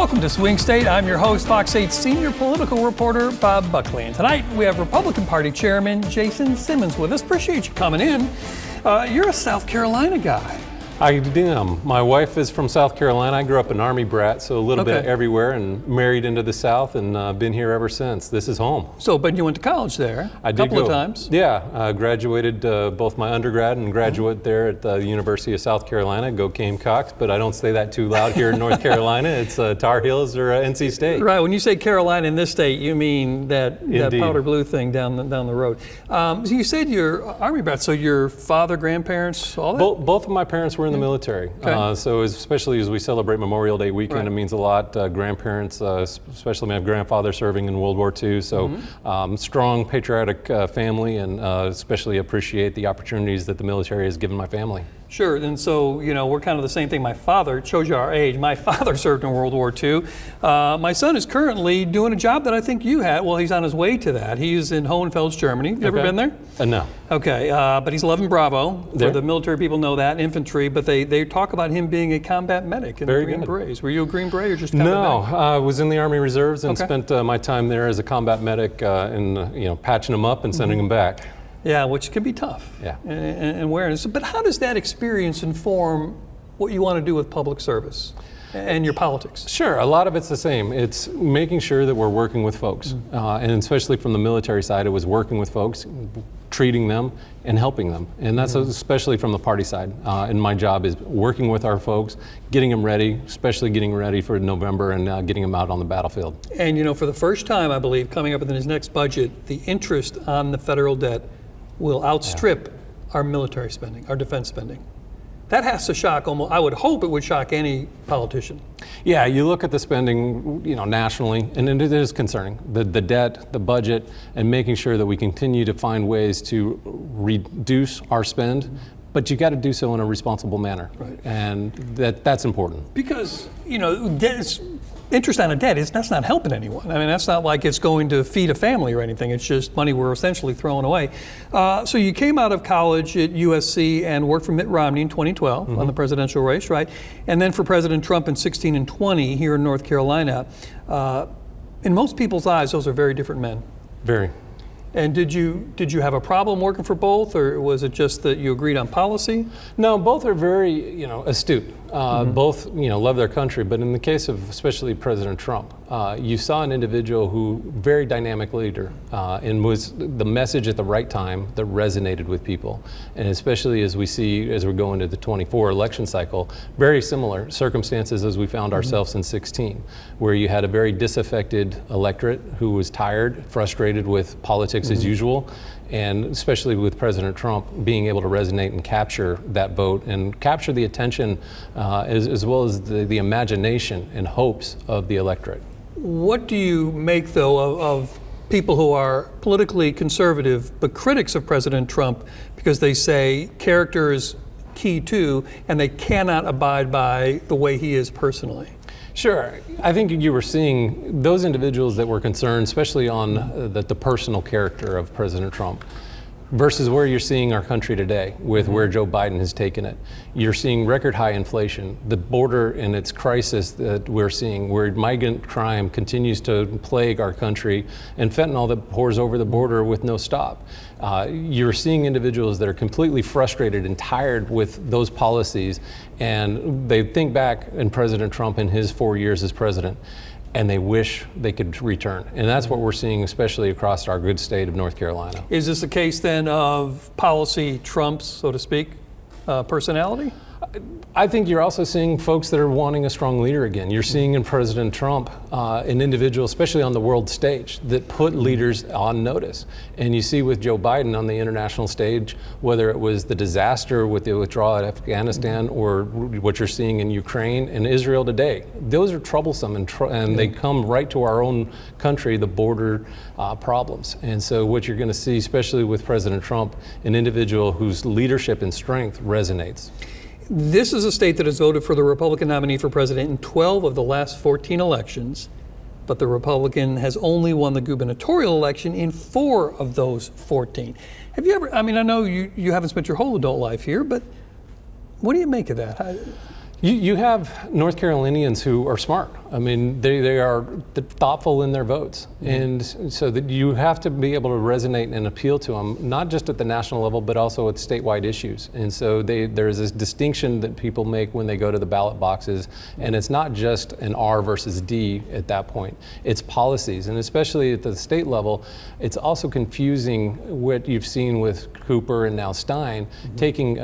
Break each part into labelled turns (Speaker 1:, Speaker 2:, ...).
Speaker 1: Welcome to Swing State. I'm your host, Fox 8 senior political reporter, Bob Buckley. And tonight we have Republican Party Chairman Jason Simmons with us. Appreciate you coming in. You're a South Carolina guy.
Speaker 2: I am. My wife is from South Carolina. I grew up an Army brat, so a little bit everywhere, and married into the South, and been here ever since. This is home.
Speaker 1: So, but you went to college there a couple of times.
Speaker 2: Yeah, I graduated both my undergrad and graduate there at the University of South Carolina. Go Gamecocks, but I don't say that too loud here in North Carolina. It's Tar Heels or NC State.
Speaker 1: Right. When you say Carolina in this state, you mean that powder blue thing down the road. So you said you're Army brat. So your father, grandparents, all that.
Speaker 2: Both of my parents were in the military. So especially as we celebrate Memorial Day weekend, it means a lot. Grandparents, especially my grandfather serving in World War II. So strong patriotic family, and especially appreciate the opportunities that the military has given my family.
Speaker 1: Sure, and so, you know, we're kind of the same thing. My father, shows you our age, my father served in World War II. My son is currently doing a job that I think you had. Well, he's on his way to that. He's in Hohenfels, Germany. You ever been there?
Speaker 2: No.
Speaker 1: Okay, but he's 11 Bravo. For the military people know that, infantry, but they talk about him being a combat medic in the Green Berets. Were you a Green Beret or just combat medic?
Speaker 2: No, I was in the Army Reserves and spent my time there as a combat medic and patching them up and sending them back.
Speaker 1: Yeah, which can be tough.
Speaker 2: Yeah.
Speaker 1: And awareness. But how does that experience inform what you want to do with public service and your politics?
Speaker 2: Sure, a lot of it's the same. It's making sure that we're working with folks. And especially from the military side, it was working with folks, treating them, and helping them. And that's especially from the party side. And my job is working with our folks, getting them ready, especially getting ready for November and getting them out on the battlefield.
Speaker 1: And you know, for the first time, I believe, coming up in his next budget, the interest on the federal debt will outstrip our military spending, our defense spending. That has to shock almost, I would hope it would shock any politician.
Speaker 2: Yeah, you look at the spending, nationally, and it is concerning. The debt, the budget, and making sure that we continue to find ways to reduce our spend, but you got to do so in a responsible manner.
Speaker 1: Right.
Speaker 2: And that's important.
Speaker 1: Because, interest on a debt, that's not helping anyone. I mean, that's not like it's going to feed a family or anything. It's just money we're essentially throwing away. So you came out of college at USC and worked for Mitt Romney in 2012 on the presidential race, right? And then for President Trump in 16 and 20 here in North Carolina. In most people's eyes, those are very different men.
Speaker 2: Very.
Speaker 1: And did you have a problem working for both, or was it just that you agreed on policy?
Speaker 2: No, both are very, astute. Both, love their country. But in the case of especially President Trump, you saw an individual who, very dynamic leader, and was the message at the right time that resonated with people. And especially as we're going to the 24 election cycle, very similar circumstances as we found ourselves in 16, where you had a very disaffected electorate who was tired, frustrated with politics as usual, and especially with President Trump being able to resonate and capture that vote and capture the attention as well as the imagination and hopes of the electorate.
Speaker 1: What do you make, though, of people who are politically conservative but critics of President Trump because they say character is key too, and they cannot abide by the way he is personally?
Speaker 2: Sure. I think you were seeing those individuals that were concerned, especially on the personal character of President Trump, versus where you're seeing our country today with where Joe Biden has taken it. You're seeing record high inflation, the border and its crisis that we're seeing, where migrant crime continues to plague our country, and fentanyl that pours over the border with no stop. You're seeing individuals that are completely frustrated and tired with those policies, and they think back in President Trump in his 4 years as president, and they wish they could return. And that's what we're seeing, especially across our good state of North Carolina.
Speaker 1: Is this a case then of policy trumps, so to speak, personality?
Speaker 2: I think you're also seeing folks that are wanting a strong leader again. You're seeing in President Trump an individual, especially on the world stage, that put leaders on notice. And you see with Joe Biden on the international stage, whether it was the disaster with the withdrawal at Afghanistan or what you're seeing in Ukraine and Israel today, those are troublesome and they come right to our own country, the border problems. And so what you're going to see, especially with President Trump, an individual whose leadership and strength resonates.
Speaker 1: This is a state that has voted for the Republican nominee for president in 12 of the last 14 elections, but the Republican has only won the gubernatorial election in 4 of those 14. Have you ever, I know you haven't spent your whole adult life here, but what do you make of that?
Speaker 2: You have North Carolinians who are smart. I mean, they are thoughtful in their votes. And so that you have to be able to resonate and appeal to them, not just at the national level, but also at statewide issues. And so there's this distinction that people make when they go to the ballot boxes. And it's not just an R versus D at that point. It's policies. And especially at the state level, it's also confusing what you've seen with Cooper and now Stein, taking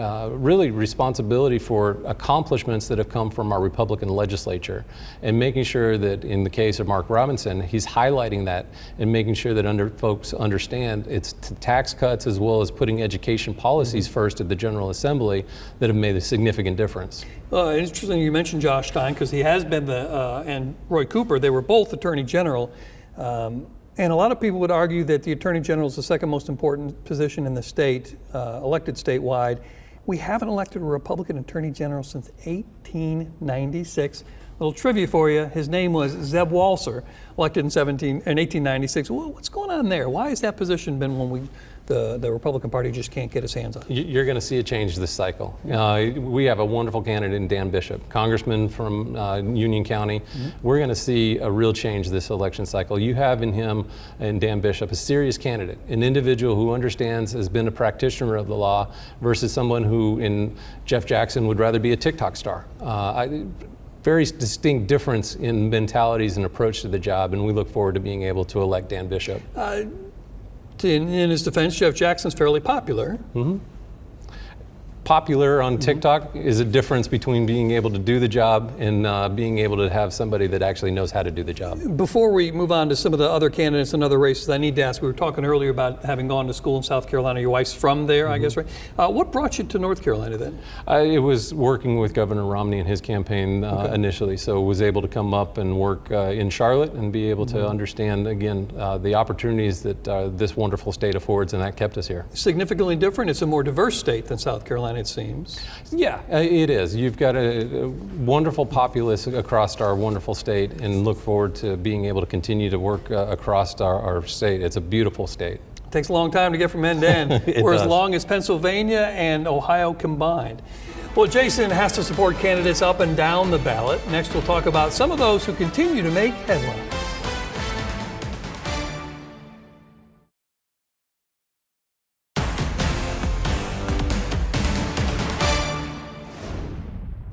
Speaker 2: really responsibility for accomplishments that have come from our Republican legislature and making sure that in the case of Mark Robinson, he's highlighting that and making sure that folks understand it's tax cuts as well as putting education policies first at the General Assembly that have made a significant difference.
Speaker 1: Interesting you mentioned Josh Stein because he has been and Roy Cooper, they were both Attorney General. And a lot of people would argue that the Attorney General is the second most important position in the state, elected statewide. We haven't elected a Republican Attorney General since 1896. Little trivia for you, his name was Zeb Walser, elected in 1896. Well, what's going on there? Why has that position been one the Republican Party just can't get its hands on?
Speaker 2: You're going to see a change this cycle. We have a wonderful candidate in Dan Bishop, congressman from Union County. We're going to see a real change this election cycle. You have in him and Dan Bishop a serious candidate, an individual who understands, has been a practitioner of the law versus someone who in Jeff Jackson would rather be a TikTok star. Very distinct difference in mentalities and approach to the job, and we look forward to being able to elect Dan Bishop.
Speaker 1: In his defense, Jeff Jackson's fairly popular.
Speaker 2: Popular on TikTok is a difference between being able to do the job and being able to have somebody that actually knows how to do the job.
Speaker 1: Before we move on to some of the other candidates and other races, I need to ask, we were talking earlier about having gone to school in South Carolina. Your wife's from there, I guess, right? What brought you to North Carolina then?
Speaker 2: It was working with Governor Romney and his campaign initially, so was able to come up and work in Charlotte and be able to understand, again, the opportunities that this wonderful state affords, and that kept us here.
Speaker 1: Significantly different. It's a more diverse state than South Carolina, it seems.
Speaker 2: Yeah, it is. You've got a wonderful populace across our wonderful state, and look forward to being able to continue to work across our state. It's a beautiful state.
Speaker 1: It takes a long time to get from end to end. We're as long as Pennsylvania and Ohio combined. Well, Jason has to support candidates up and down the ballot. Next, we'll talk about some of those who continue to make headlines.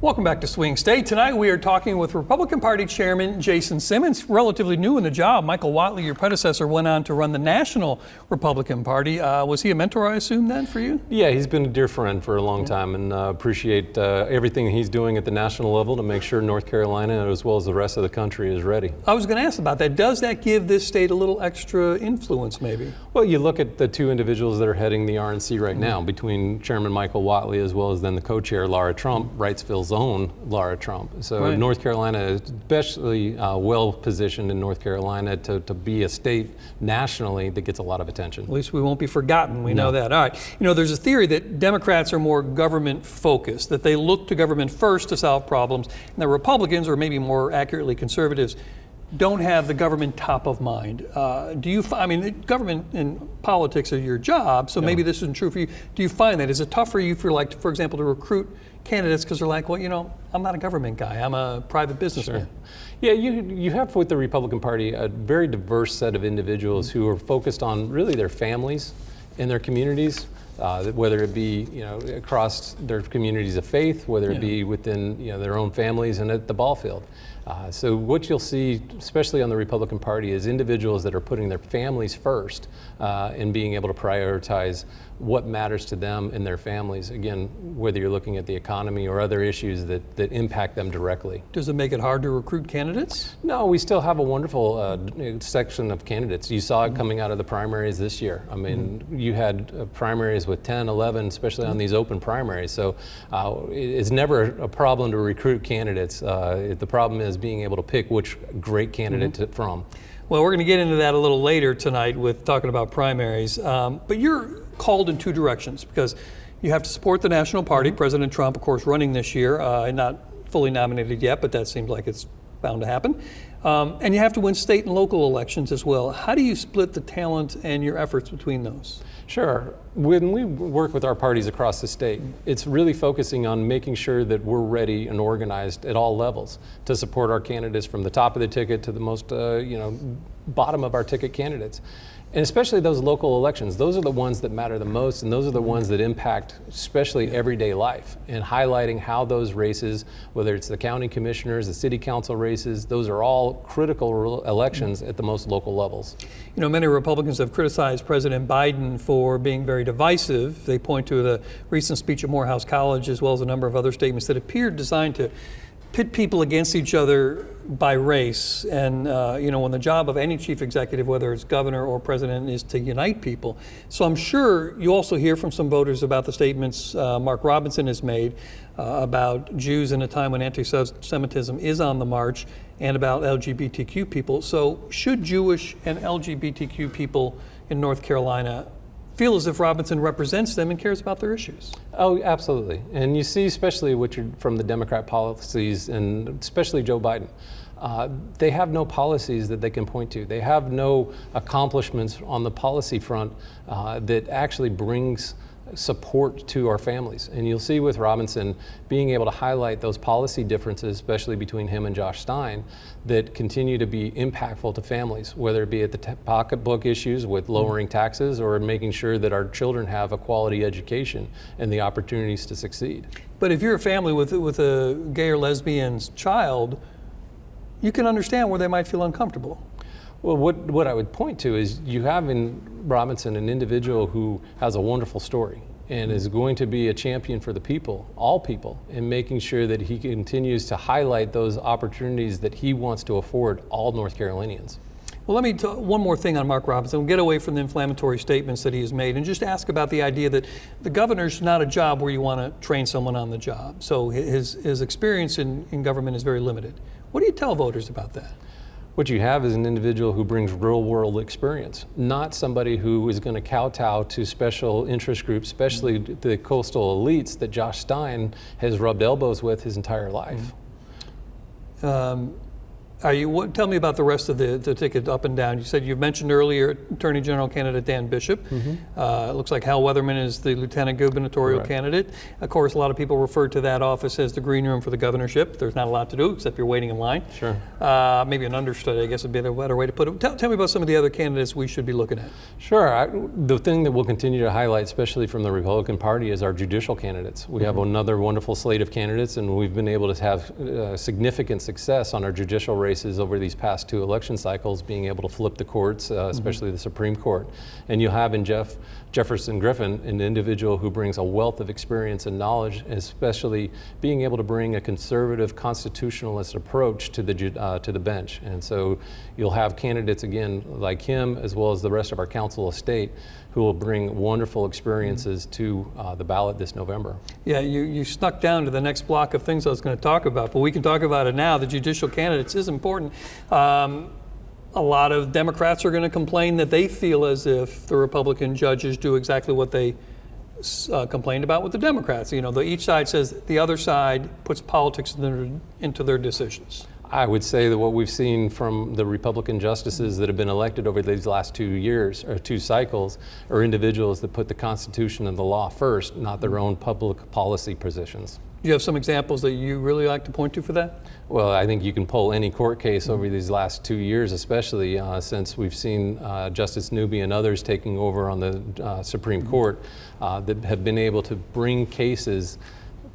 Speaker 1: Welcome back to Swing State. Tonight we are talking with Republican Party Chairman Jason Simmons, relatively new in the job. Michael Whatley, your predecessor, went on to run the National Republican Party. Was he a mentor, I assume, then, for you?
Speaker 2: Yeah, he's been a dear friend for a long time, and appreciate everything he's doing at the national level to make sure North Carolina, as well as the rest of the country, is ready.
Speaker 1: I was going to ask about that. Does that give this state a little extra influence, maybe?
Speaker 2: Well, you look at the two individuals that are heading the RNC right now, between Chairman Michael Whatley as well as then the co-chair, Lara Trump, Wrightsville's own Lara Trump. So
Speaker 1: Right.
Speaker 2: North Carolina is especially well positioned in North Carolina to be a state nationally that gets a lot of attention.
Speaker 1: At least we won't be forgotten. We know that. All right. You know, there's a theory that Democrats are more government focused, that they look to government first to solve problems, and that Republicans, or maybe more accurately conservatives, don't have the government top of mind. I mean, the government and politics are your job, so maybe this isn't true for you. Do you find that? Is it tough for you, for example, to recruit candidates because they're like, well, you know, I'm not a government guy, I'm a private businessman?
Speaker 2: Sure. Yeah, you have with the Republican Party a very diverse set of individuals who are focused on really their families and their communities. Whether it be across their communities of faith, whether it be within their own families and at the ball field. So what you'll see, especially on the Republican Party, is individuals that are putting their families first and being able to prioritize what matters to them and their families. Again, whether you're looking at the economy or other issues that impact them directly.
Speaker 1: Does it make it hard to recruit candidates?
Speaker 2: No, we still have a wonderful section of candidates. You saw it coming out of the primaries this year. I mean, you had primaries with 10, 11, especially on these open primaries. So it's never a problem to recruit candidates. The problem is being able to pick which great candidate from.
Speaker 1: Well, we're going to get into that a little later tonight with talking about primaries. But you're called in two directions because you have to support the National Party. President Trump, of course, running this year, not fully nominated yet, but that seems like it's bound to happen. And you have to win state and local elections as well. How do you split the talent and your efforts between those?
Speaker 2: Sure. When we work with our parties across the state, it's really focusing on making sure that we're ready and organized at all levels to support our candidates from the top of the ticket to the most, bottom of our ticket candidates. And especially those local elections, those are the ones that matter the most, and those are the ones that impact especially everyday life, and highlighting how those races, whether it's the county commissioners, the city council races, those are all critical elections at the most local levels.
Speaker 1: You know, many Republicans have criticized President Biden for being very divisive. They point to the recent speech at Morehouse College, as well as a number of other statements that appeared designed to pit people against each other by race. And, when the job of any chief executive, whether it's governor or president, is to unite people. So I'm sure you also hear from some voters about the statements Mark Robinson has made about Jews in a time when anti-Semitism is on the march, and about LGBTQ people. So should Jewish and LGBTQ people in North Carolina feel as if Robinson represents them and cares about their issues?
Speaker 2: Oh, absolutely. And you see, especially from the Democrat policies, and especially Joe Biden, they have no policies that they can point to. They have no accomplishments on the policy front that actually brings support to our families. And you'll see with Robinson being able to highlight those policy differences, especially between him and Josh Stein, that continue to be impactful to families, whether it be at the pocketbook issues with lowering taxes, or making sure that our children have a quality education and the opportunities to succeed.
Speaker 1: But if you're a family with a gay or lesbian's child, you can understand where they might feel uncomfortable.
Speaker 2: Well, what I would point to is you have in Robinson an individual who has a wonderful story and is going to be a champion for the people, all people, in making sure that he continues to highlight those opportunities that he wants to afford all North Carolinians.
Speaker 1: Well, let me one more thing on Mark Robinson. We'll get away from the inflammatory statements that he has made and just ask about the idea that the governor's not a job where you want to train someone on the job. So his experience in government is very limited. What do you tell voters about that?
Speaker 2: What you have is an individual who brings real world experience, not somebody who is going to kowtow to special interest groups, especially the coastal elites that Josh Stein has rubbed elbows with his entire life.
Speaker 1: Tell me about the rest of the ticket up and down. You said you mentioned earlier Attorney General candidate Dan Bishop. It looks like Hal Weatherman is the lieutenant gubernatorial candidate. Of course, a lot of people refer to that office as the green room for the governorship. There's not a lot to do except you're waiting in line.
Speaker 2: Sure.
Speaker 1: Maybe an understudy, I guess, would be a better way to put it. Tell me about some of the other candidates we should be looking at.
Speaker 2: Sure. The thing that we'll continue to highlight, especially from the Republican Party, is our judicial candidates. We have another wonderful slate of candidates, and we've been able to have significant success on our judicial races over these past two election cycles, being able to flip the courts, especially the Supreme Court. And you have in Jefferson Griffin an individual who brings a wealth of experience and knowledge, especially being able to bring a conservative constitutionalist approach to the bench. And so you'll have candidates again like him, as well as the rest of our council of state, who will bring wonderful experiences to the ballot this November.
Speaker 1: Yeah, you snuck down to the next block of things I was going to talk about, but we can talk about it now. The judicial candidates is important. A lot of Democrats are going to complain that they feel as if the Republican judges do exactly what they complained about with the Democrats. Each side says the other side puts politics into their decisions.
Speaker 2: I would say that what we've seen from the Republican justices that have been elected over these last 2 years, or 2 cycles, are individuals that put the Constitution and the law first, not their own public policy positions.
Speaker 1: Do you have some examples that you really like to point to for that?
Speaker 2: Well, I think you can pull any court case over these last 2 years, especially since we've seen Justice Newby and others taking over on the Supreme Court, that have been able to bring cases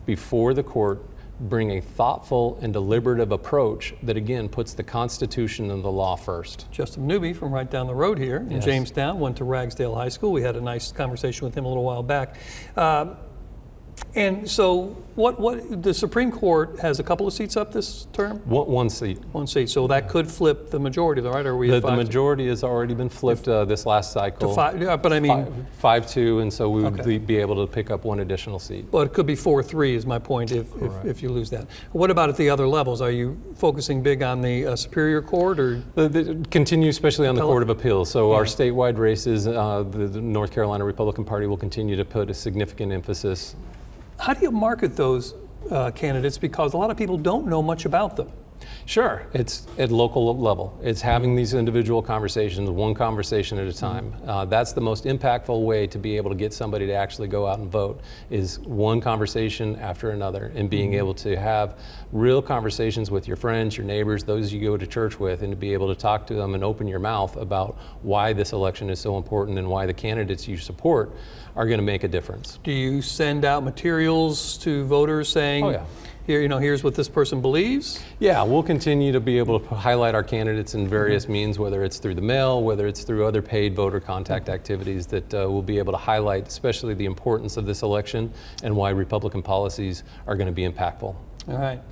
Speaker 2: before the court, bring a thoughtful and deliberative approach that again puts the Constitution and the law first.
Speaker 1: Justice Newby from right down the road here in Jamestown went to Ragsdale High School. We had a nice conversation with him a little while back. And so what the Supreme Court has a couple of seats up this term?
Speaker 2: One seat.
Speaker 1: One seat. So that could flip the majority, right? Or are we
Speaker 2: The
Speaker 1: at 5-2?
Speaker 2: majority has already been flipped this last cycle.
Speaker 1: To 5, yeah, but I mean,
Speaker 2: 5-2, and so we would be able to pick up one additional seat.
Speaker 1: well, it could be 4-3 is my point if you lose that. What about at the other levels? Are you focusing big on the Superior Court or?
Speaker 2: Continue, especially on the Court of Appeals. So our statewide races, the North Carolina Republican Party will continue to put a significant emphasis.
Speaker 1: How do you market those candidates? Because a lot of people don't know much about them.
Speaker 2: Sure, it's at local level. It's having these individual conversations, one conversation at a time. That's the most impactful way to be able to get somebody to actually go out and vote, is one conversation after another, and being able to have real conversations with your friends, your neighbors, those you go to church with, and to be able to talk to them and open your mouth about why this election is so important and why the candidates you support are going to make a difference.
Speaker 1: Do you send out materials to voters saying,
Speaker 2: Oh, yeah.
Speaker 1: Here, here's what this person believes?
Speaker 2: Yeah, we'll continue to be able to highlight our candidates in various means, whether it's through the mail, whether it's through other paid voter contact activities that we'll be able to highlight, especially the importance of this election and why Republican policies are going to be impactful.
Speaker 1: All right.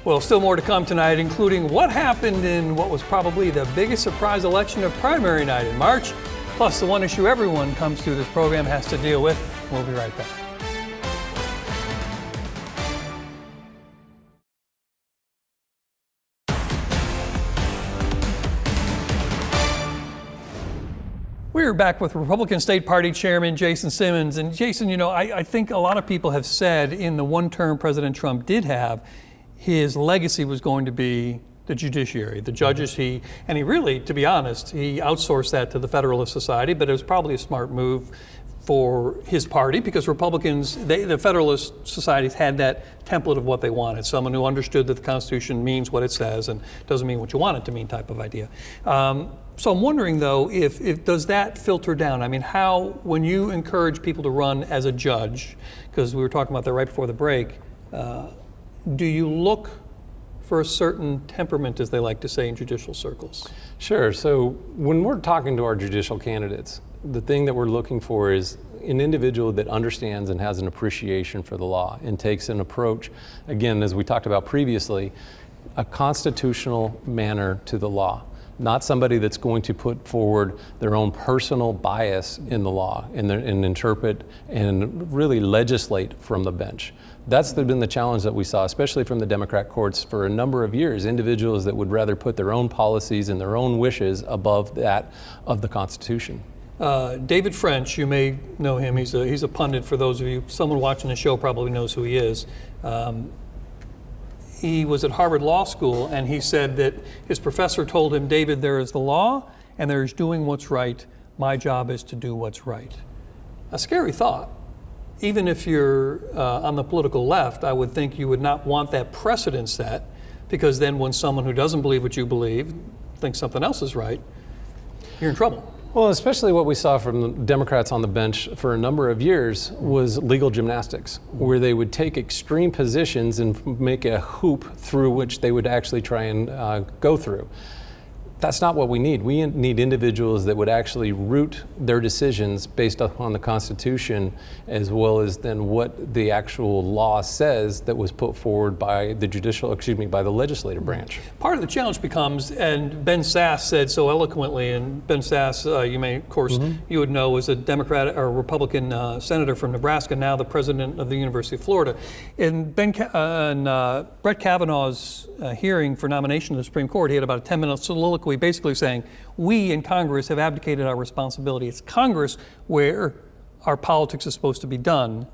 Speaker 1: Well, still more to come tonight, including what happened in what was probably the biggest surprise election of primary night in March, plus the one issue everyone comes through this program has to deal with. We'll be right back. We're back with Republican State Party Chairman Jason Simmons. And Jason, I think a lot of people have said in the one term President Trump did have, his legacy was going to be the judiciary, the judges. He really, to be honest, he outsourced that to the Federalist Society, but it was probably a smart move for his party because Republicans, the Federalist Societies had that template of what they wanted, someone who understood that the Constitution means what it says and doesn't mean what you want it to mean type of idea. So I'm wondering though, if does that filter down? I mean, how, when you encourage people to run as a judge, because we were talking about that right before the break, do you look for a certain temperament, as they like to say in judicial circles?
Speaker 2: Sure, so when we're talking to our judicial candidates, the thing that we're looking for is an individual that understands and has an appreciation for the law and takes an approach, again, as we talked about previously, a constitutional manner to the law. Not somebody that's going to put forward their own personal bias in the law and interpret and really legislate from the bench. That's been the challenge that we saw, especially from the Democrat courts for a number of years, individuals that would rather put their own policies and their own wishes above that of the Constitution.
Speaker 1: David French, you may know him. He's a pundit for those of you. Someone watching the show probably knows who he is. He was at Harvard Law School, and he said that his professor told him, David, there is the law, and there is doing what's right. My job is to do what's right. A scary thought. Even if you're on the political left, I would think you would not want that precedent set, because then when someone who doesn't believe what you believe thinks something else is right, you're in trouble.
Speaker 2: Well, especially what we saw from the Democrats on the bench for a number of years was legal gymnastics, where they would take extreme positions and make a hoop through which they would actually try and go through. That's not what we need. We need individuals that would actually root their decisions based upon the Constitution, as well as then what the actual law says that was put forward by the by the legislative branch.
Speaker 1: Part of the challenge becomes, and Ben Sasse said so eloquently, and Ben Sasse, you may, of course, you would know, was a Democrat or Republican senator from Nebraska, now the president of the University of Florida. In Brett Kavanaugh's hearing for nomination to the Supreme Court, he had about a 10-minute soliloquy basically saying, we in Congress have abdicated our responsibility. It's Congress where our politics is supposed to be done,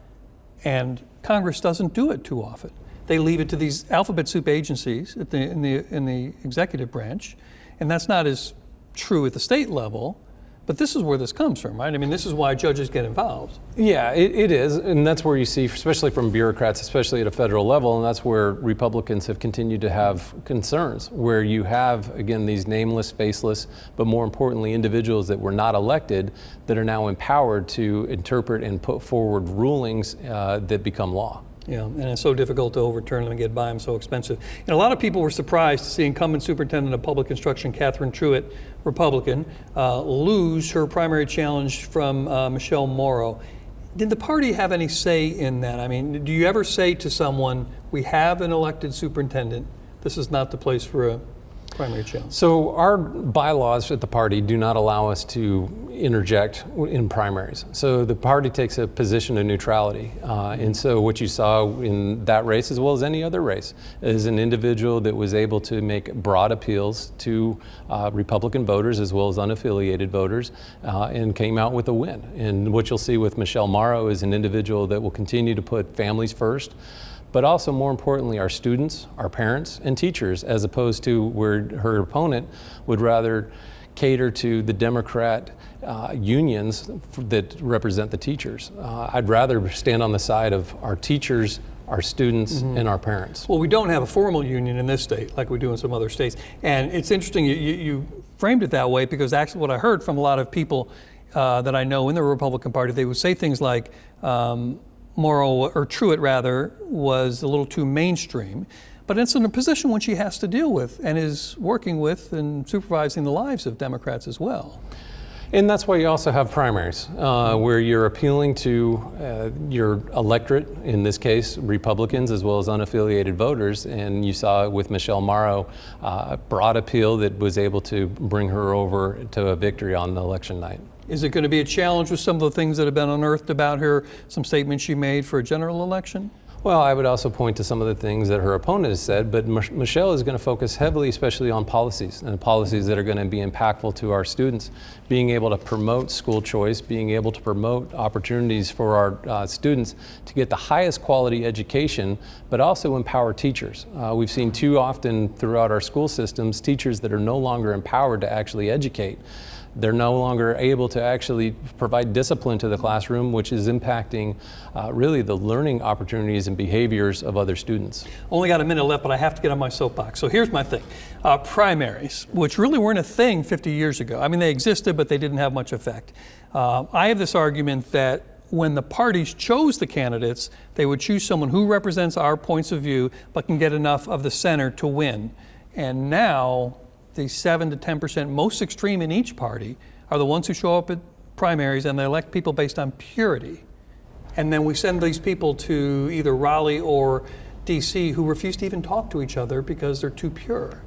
Speaker 1: and Congress doesn't do it too often. They leave it to these alphabet soup agencies in the executive branch, and that's not as true at the state level. But this is where this comes from, right? I mean, this is why judges get involved.
Speaker 2: Yeah, it is, and that's where you see, especially from bureaucrats, especially at a federal level, and that's where Republicans have continued to have concerns, where you have, again, these nameless, faceless, but more importantly, individuals that were not elected that are now empowered to interpret and put forward rulings that become law.
Speaker 1: Yeah, and it's so difficult to overturn them and get by them, so expensive. And a lot of people were surprised to see incumbent superintendent of public instruction Catherine Truitt, Republican, lose her primary challenge from Michelle Morrow. Did the party have any say in that? I mean, do you ever say to someone, we have an elected superintendent, this is not the place for a primary challenge?
Speaker 2: So our bylaws at the party do not allow us to interject in primaries. So the party takes a position of neutrality. And so what you saw in that race, as well as any other race, is an individual that was able to make broad appeals to Republican voters as well as unaffiliated voters and came out with a win. And what you'll see with Michelle Morrow is an individual that will continue to put families first, but also more importantly our students, our parents, and teachers, as opposed to where her opponent would rather cater to the Democrat unions that represent the teachers. I'd rather stand on the side of our teachers, our students, and our parents.
Speaker 1: Well, we don't have a formal union in this state like we do in some other states. And it's interesting you framed it that way, because actually what I heard from a lot of people that I know in the Republican Party, they would say things like Truitt rather, was a little too mainstream. But it's in a position when she has to deal with and is working with and supervising the lives of Democrats as well.
Speaker 2: And that's why you also have primaries, where you're appealing to your electorate, in this case, Republicans as well as unaffiliated voters. And you saw with Michelle Morrow, a broad appeal that was able to bring her over to a victory on the election night.
Speaker 1: Is it going to be a challenge with some of the things that have been unearthed about her, some statements she made for a general election?
Speaker 2: Well, I would also point to some of the things that her opponent has said, but Michelle is going to focus heavily, especially on policies, and policies that are going to be impactful to our students. Being able to promote school choice, being able to promote opportunities for our students to get the highest quality education, but also empower teachers. We've seen too often throughout our school systems, teachers that are no longer empowered to actually educate. They're no longer able to actually provide discipline to the classroom, which is impacting really the learning opportunities and behaviors of other students.
Speaker 1: Only got a minute left, but I have to get on my soapbox. So here's my thing. Primaries, which really weren't a thing 50 years ago. I mean, they existed, but they didn't have much effect. I have this argument that when the parties chose the candidates, they would choose someone who represents our points of view, but can get enough of the center to win. And now, the 7 to 10% most extreme in each party are the ones who show up at primaries, and they elect people based on purity. And then we send these people to either Raleigh or DC who refuse to even talk to each other because they're too pure.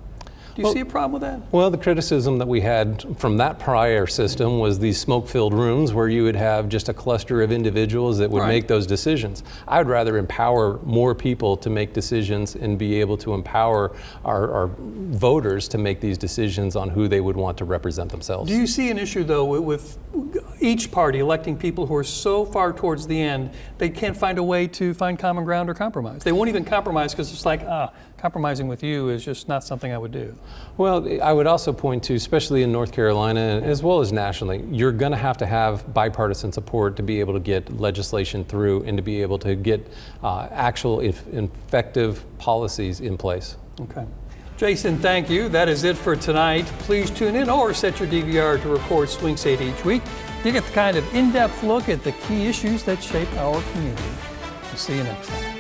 Speaker 1: Do you see a problem with that?
Speaker 2: Well, the criticism that we had from that prior system was these smoke-filled rooms where you would have just a cluster of individuals that would make those decisions. I would rather empower more people to make decisions and be able to empower our voters to make these decisions on who they would want to represent themselves.
Speaker 1: Do you see an issue, though, with each party electing people who are so far towards the end, they can't find a way to find common ground or compromise? They won't even compromise because it's like, compromising with you is just not something I would do.
Speaker 2: Well, I would also point to, especially in North Carolina, as well as nationally, you're going to have bipartisan support to be able to get legislation through and to be able to get actual effective policies in place.
Speaker 1: Okay. Jason, thank you. That is it for tonight. Please tune in or set your DVR to record Swing State each week. You get the kind of in-depth look at the key issues that shape our community. We'll see you next time.